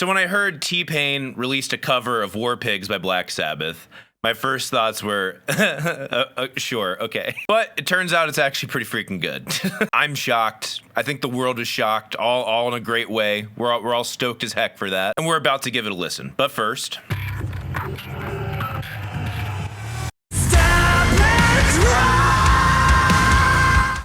So when I heard T-Pain released a cover of War Pigs by Black Sabbath, my first thoughts were, sure, okay. But it turns out it's actually pretty freaking good. I'm shocked. I think the world is shocked, all in a great way. We're all stoked as heck for that. And we're about to give it a listen. But first...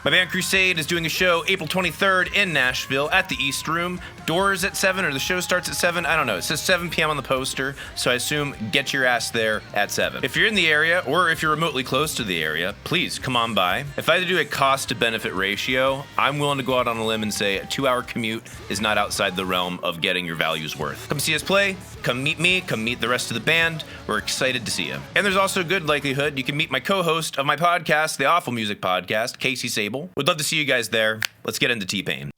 My band Crusade is doing a show April 23rd in Nashville at the East Room. Doors at 7, or the show starts at 7. I don't know. It says 7 p.m. on the poster, so I assume get your ass there at 7. If you're in the area, or if you're remotely close to the area, please come on by. If I had to do a cost-to-benefit ratio, I'm willing to go out on a limb and say a 2-hour commute is not outside the realm of getting your value's worth. Come see us play. Come meet me. Come meet the rest of the band. We're excited to see you. And there's also a good likelihood you can meet my co-host of my podcast, the Awful Music Podcast, Casey Sable. Would love to see you guys there. Let's get into T-Pain.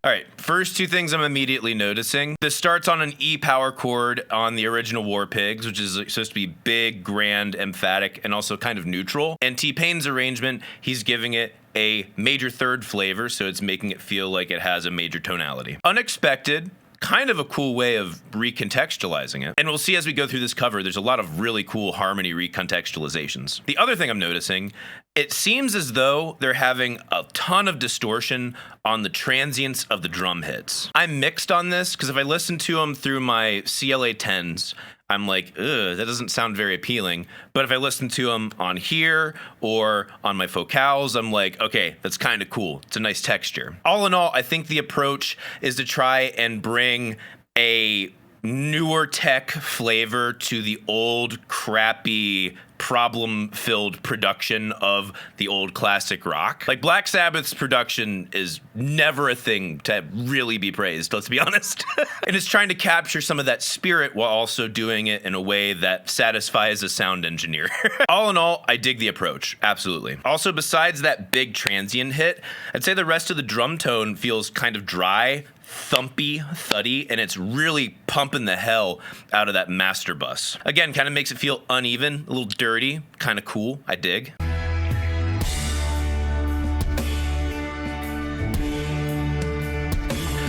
All right, first two things I'm immediately noticing. This starts on an E power chord on the original War Pigs, which is supposed to be big, grand, emphatic, and also kind of neutral. And T-Pain's arrangement, he's giving it a major third flavor, so it's making it feel like it has a major tonality. Unexpected. Kind of a cool way of recontextualizing it. And we'll see as we go through this cover, there's a lot of really cool harmony recontextualizations. The other thing I'm noticing, it seems as though they're having a ton of distortion on the transients of the drum hits. I'm mixed on this because if I listen to them through my CLA 10s, I'm like, ugh, that doesn't sound very appealing. But if I listen to them on here or on my focals, I'm like, okay, that's kind of cool. It's a nice texture. All in all, I think the approach is to try and bring a newer tech flavor to the old, crappy, problem-filled production of the old classic rock. Like, Black Sabbath's production is never a thing to really be praised, let's be honest. And it's trying to capture some of that spirit while also doing it in a way that satisfies a sound engineer. All in all, I dig the approach, absolutely. Also, besides that big transient hit, I'd say the rest of the drum tone feels kind of dry, thumpy, thuddy, and it's really pumping the hell out of that master bus. Again, kind of makes it feel uneven, a little dirty, kind of cool. I dig.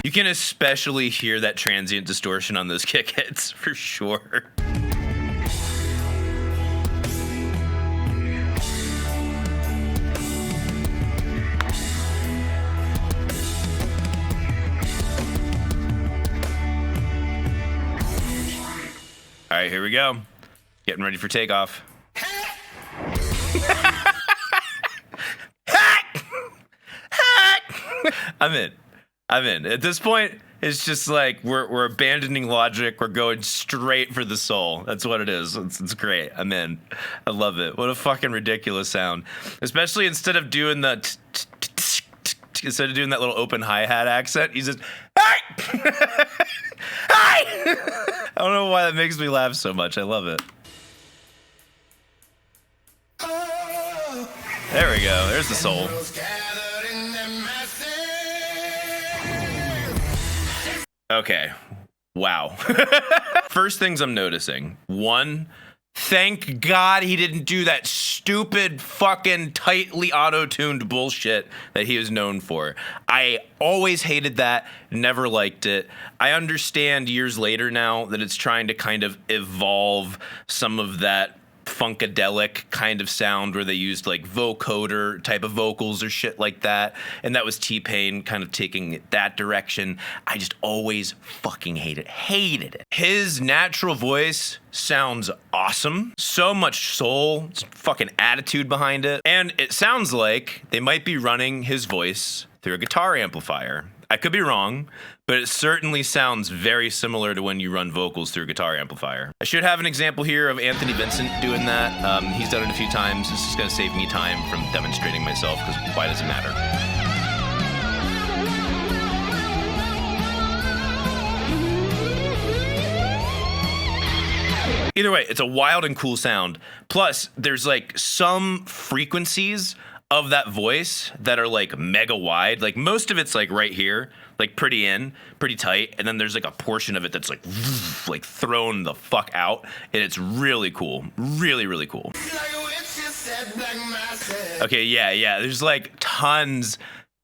You can especially hear that transient distortion on those kick hits, for sure. All right, here we go. Getting ready for takeoff. I'm in. At this point, it's just like we're abandoning logic. We're going straight for the soul. That's what it is. It's great. I'm in. I love it. What a fucking ridiculous sound. Especially instead of doing that little open hi-hat accent, he's just, hey! Hi! I don't know why that makes me laugh so much. I love it. There we go. There's the soul. Okay. Wow. First things I'm noticing. One, thank God he didn't do that stupid fucking tightly auto-tuned bullshit that he was known for. I always hated that, never liked it. I understand years later now that it's trying to kind of evolve some of that funkadelic kind of sound where they used like vocoder type of vocals or shit like that, and that was T-Pain kind of taking it that direction. I just always fucking hated it. His natural voice sounds awesome. So much soul, fucking attitude behind it, and it sounds like they might be running his voice through a guitar amplifier. I could be wrong, but it certainly sounds very similar to when you run vocals through a guitar amplifier. I should have an example here of Anthony Vincent doing that. He's done it a few times. This is going to save me time from demonstrating myself, because why does it matter? Either way, it's a wild and cool sound. Plus, there's like some frequencies of that voice that are like mega wide. Like most of it's like right here, like pretty tight, and then there's like a portion of it that's like thrown the fuck out, and it's really cool. Really cool. Okay, yeah, there's like tons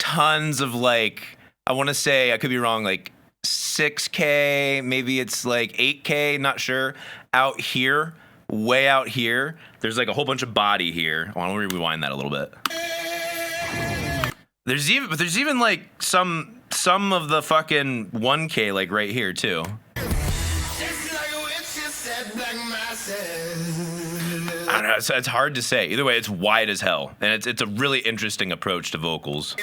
tons of like, I want to say, I could be wrong, like 6K, maybe it's like 8K, not sure. Out here, way out here, there's like a whole bunch of body here. I want to rewind that a little bit. There's even like some of the fucking 1K like right here too. I don't know, it's hard to say. Either way, it's wide as hell, and it's a really interesting approach to vocals.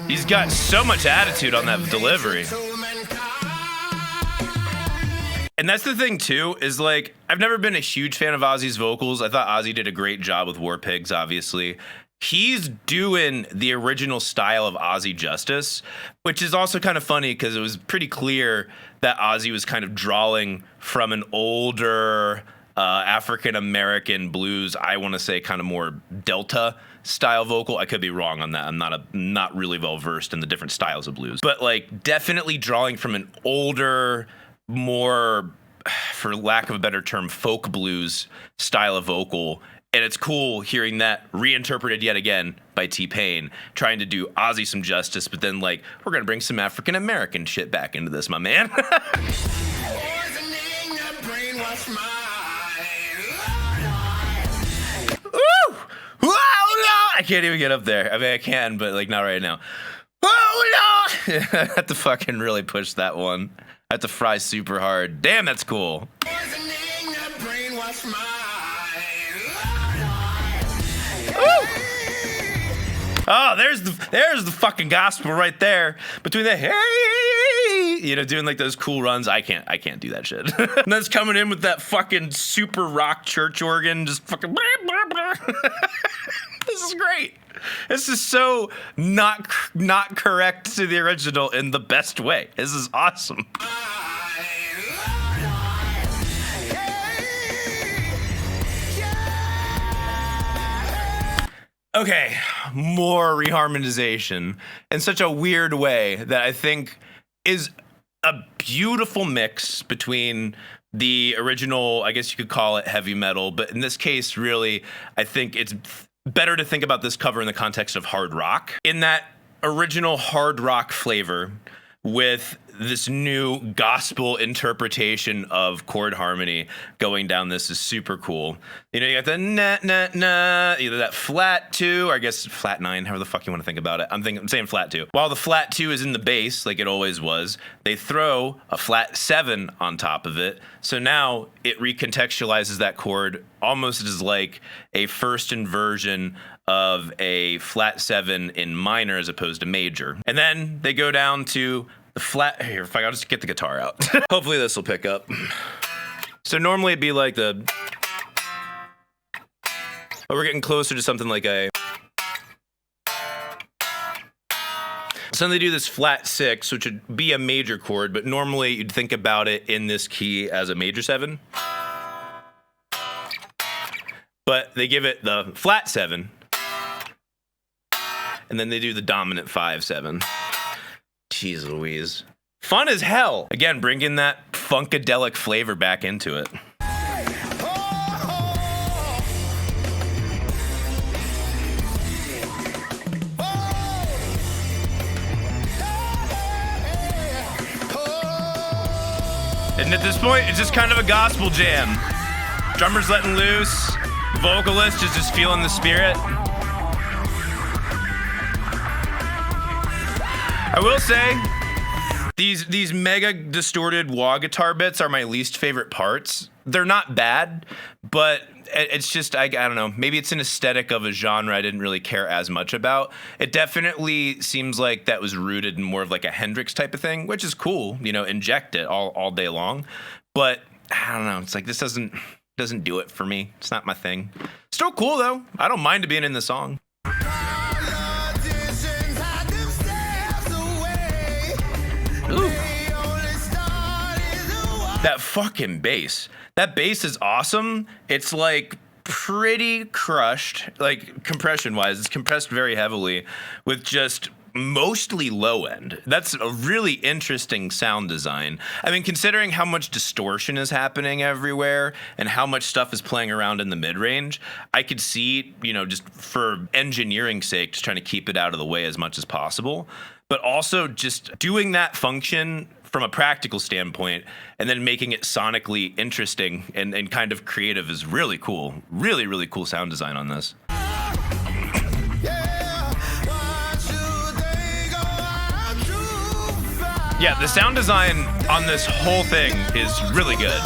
He's got so much attitude on that delivery. And that's the thing too, is like, I've never been a huge fan of Ozzy's vocals. I thought Ozzy did a great job with War Pigs, obviously. He's doing the original style of Ozzy Justice, which is also kind of funny because it was pretty clear that Ozzy was kind of drawing from an older African-American blues, I want to say kind of more Delta style vocal. I could be wrong on that. I'm not really well versed in the different styles of blues, but like definitely drawing from an older, more, for lack of a better term, folk blues style of vocal. And it's cool hearing that reinterpreted yet again by T-Pain, trying to do Ozzy some justice, but then like, we're gonna bring some African-American shit back into this, my man. Woo! Whoa, no! I can't even get up there. I mean, I can, but like not right now. Oh no! I have to fucking really push that one. I have to fry super hard. Damn, that's cool. Oh, there's the fucking gospel right there between the hey, you know, doing like those cool runs. I can't do that shit. And that's coming in with that fucking super rock church organ, just fucking. This is great. This is so not correct to the original in the best way. This is awesome. Okay, more reharmonization in such a weird way that I think is a beautiful mix between the original, I guess you could call it heavy metal, but in this case, really, I think it's better to think about this cover in the context of hard rock. In that original hard rock flavor with this new gospel interpretation of chord harmony going down, this is super cool. You know, you got the na na na, either that flat 2 or I guess flat 9, however the fuck you want to think about it. I'm saying flat 2. While the flat 2 is in the bass, like it always was, they throw a flat 7 on top of it. So now it recontextualizes that chord almost as like a first inversion of a flat 7 in minor as opposed to major. And then they go down to the flat, here, if I'll just get the guitar out. Hopefully this will pick up. So normally it'd be like the, but we're getting closer to something like a, so then they do this flat 6, which would be a major chord, but normally you'd think about it in this key as a major 7. But they give it the flat 7, and then they do the dominant 5/7. Jeez Louise. Fun as hell. Again, bringing that funkadelic flavor back into it. And at this point, it's just kind of a gospel jam. Drummer's letting loose. Vocalist is just feeling the spirit. I will say, these mega distorted wah guitar bits are my least favorite parts. They're not bad, but it's just, I don't know, maybe it's an aesthetic of a genre I didn't really care as much about. It definitely seems like that was rooted in more of like a Hendrix type of thing, which is cool, you know, inject it all day long. But I don't know, it's like this doesn't do it for me. It's not my thing. Still cool though. I don't mind it being in the song. Ooh. That fucking bass. That bass is awesome. It's like pretty crushed, like compression wise. It's compressed very heavily with just mostly low end. That's a really interesting sound design. I mean, considering how much distortion is happening everywhere and how much stuff is playing around in the mid range, I could see, just for engineering sake, just trying to keep it out of the way as much as possible. But also just doing that function from a practical standpoint and then making it sonically interesting and kind of creative is really cool. Really, really cool sound design on this. Yeah, the sound design on this whole thing is really good.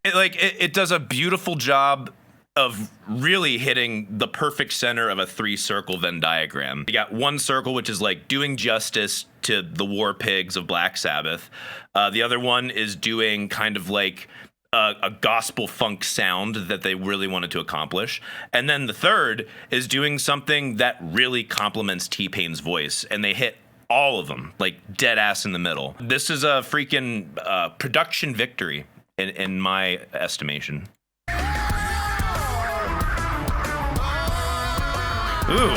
It does a beautiful job of really hitting the perfect center of a 3-circle Venn diagram. You got one circle, which is like doing justice to the war pigs of Black Sabbath. The other one is doing kind of like a gospel funk sound that they really wanted to accomplish. And then the third is doing something that really complements T-Pain's voice. And they hit all of them, like dead ass in the middle. This is a freaking production victory in my estimation. Ooh.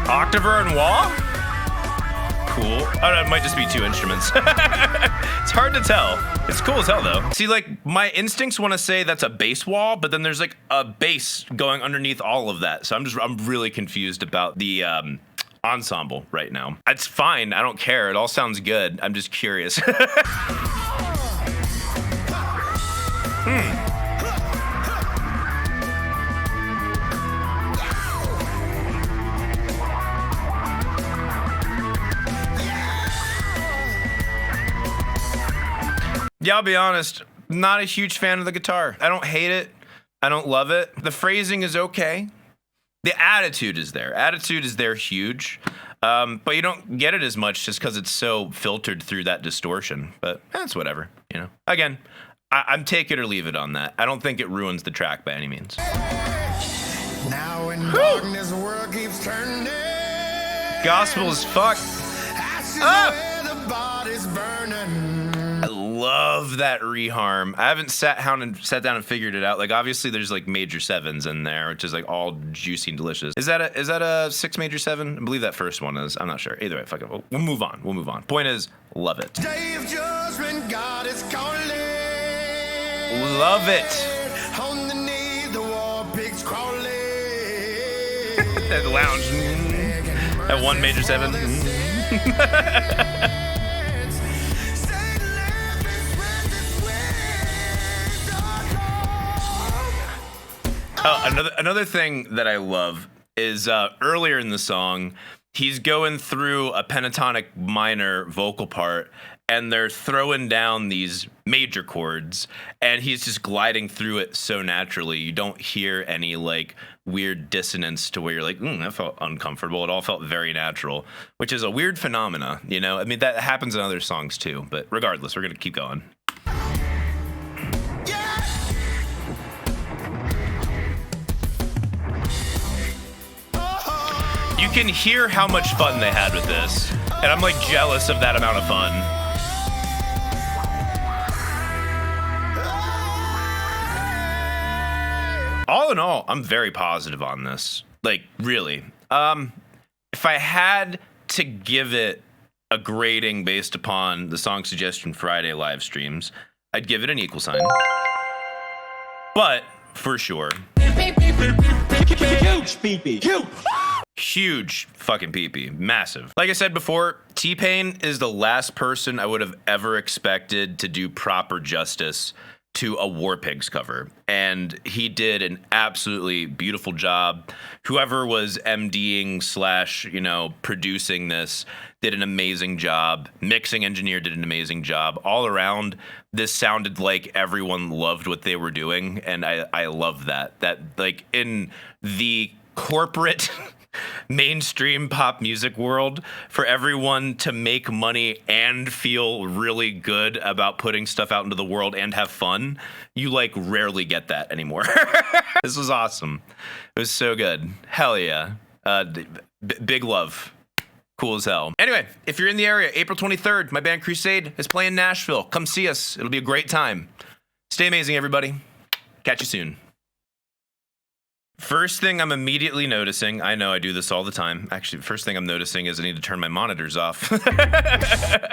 Octaver and wah? Cool. Oh, it might just be 2 instruments. It's hard to tell. It's cool as hell, though. See, like, my instincts want to say that's a bass wall, but then there's, like, a bass going underneath all of that. So I'm really confused about the ensemble right now. It's fine. I don't care. It all sounds good. I'm just curious. Yeah, I'll be honest, not a huge fan of the guitar. I don't hate it. I don't love it. The phrasing is okay. The attitude is there. Attitude is there huge. But you don't get it as much just because it's so filtered through that distortion. But it's whatever, Again, I'm take it or leave it on that. I don't think it ruins the track by any means. Now in darkness, the world keeps turning. Gospel as fuck. I love that reharm. I haven't sat down and figured it out. Like, obviously there's like major 7s in there, which is like all juicy and delicious. Is that a 6 major 7? I believe that first one is. I'm not sure. Either way, fuck it. We'll move on. Point is, love it. Day of judgment, God is calling. Love it. On the knee, the war pigs crawling. The lounge. That 1 major 7. Oh, another thing that I love is earlier in the song, he's going through a pentatonic minor vocal part, and they're throwing down these major chords, and he's just gliding through it so naturally. You don't hear any like weird dissonance to where you're like, that felt uncomfortable. It all felt very natural, which is a weird phenomena, I mean, that happens in other songs too, but regardless, we're going to keep going. You can hear how much fun they had with this, and I'm like jealous of that amount of fun. All in all, I'm very positive on this. Like, really. If I had to give it a grading based upon the Song Suggestion Friday live streams, I'd give it an equal sign. But, for sure. Huge fucking pee-pee. Massive. Like I said before, T-Pain is the last person I would have ever expected to do proper justice to a War Pigs cover. And he did an absolutely beautiful job. Whoever was MDing / producing this did an amazing job. Mixing engineer did an amazing job. All around, this sounded like everyone loved what they were doing. And I love that. That, like, in the corporate mainstream pop music world, for everyone to make money and feel really good about putting stuff out into the world and have fun, you like rarely get that anymore. This was awesome. It was so good. Hell yeah. Big love. Cool as hell. Anyway, if you're in the area, April 23rd, my band Crusade is playing Nashville. Come see us. It'll be a great time. Stay amazing, everybody. Catch you soon. First thing I'm immediately noticing, I know I do this all the time. Actually, first thing I'm noticing is I need to turn my monitors off.